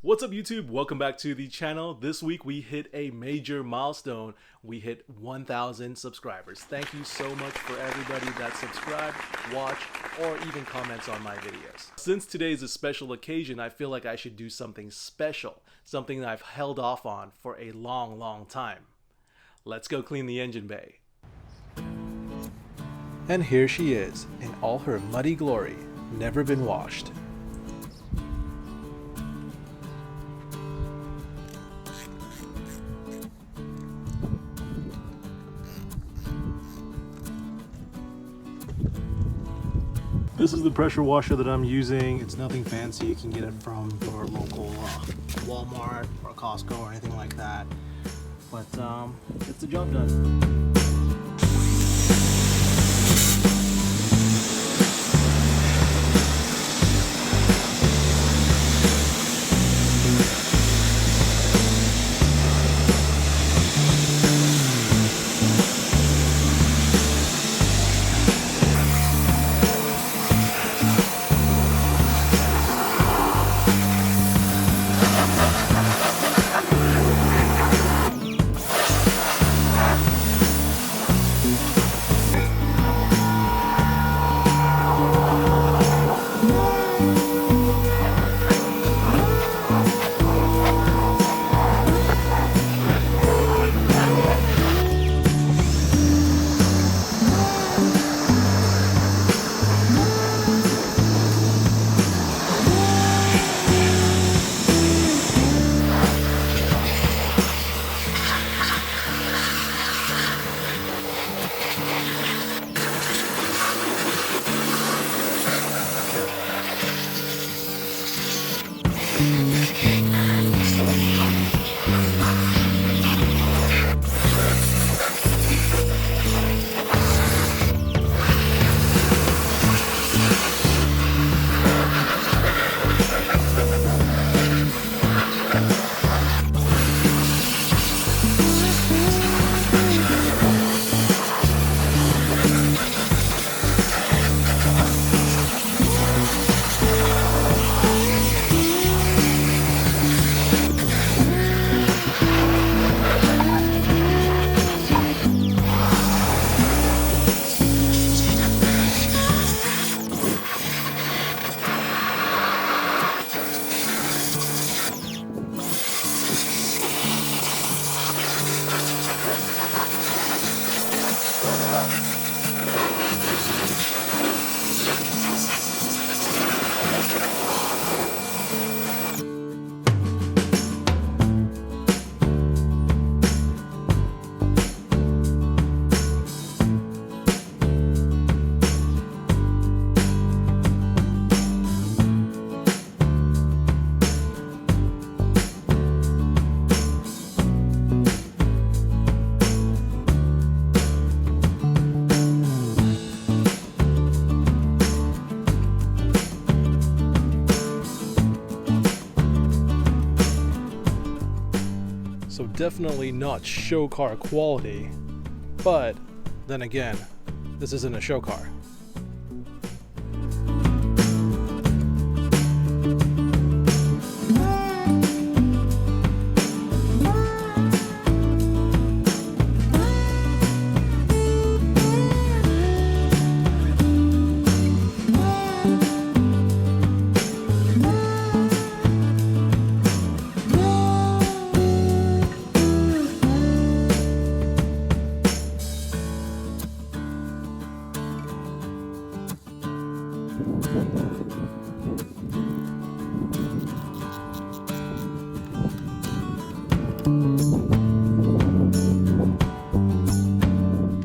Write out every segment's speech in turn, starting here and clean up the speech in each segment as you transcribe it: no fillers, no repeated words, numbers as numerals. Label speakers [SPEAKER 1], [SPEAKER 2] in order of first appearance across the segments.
[SPEAKER 1] What's up YouTube? Welcome back to the channel. This week we hit a major milestone. We hit 1,000 subscribers. Thank you so much for everybody that subscribed, watched, or even comments on my videos. Since today is a special occasion, I feel like I should do something special, something that I've held off on for a long time. Let's go clean the engine bay. And here she is, in all her muddy glory, never been washed. This is the pressure washer that I'm using. It's nothing fancy. You can get it from your local Walmart or Costco or anything like that. But it's the job done. So definitely not show car quality, but then again, this isn't a show car.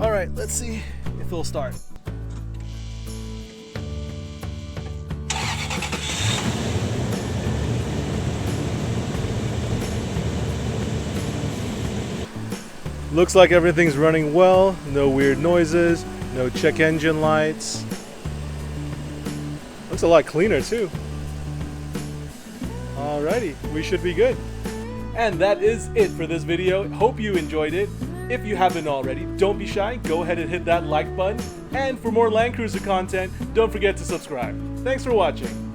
[SPEAKER 1] Alright, let's see if it'll start. Looks like everything's running well, no weird noises, no check engine lights. Looks a lot cleaner too. Alrighty, we should be good. And that is it for this video. Hope you enjoyed it. If you haven't already, don't be shy, go ahead and hit that like button. And for more Land Cruiser content, don't forget to subscribe. Thanks for watching.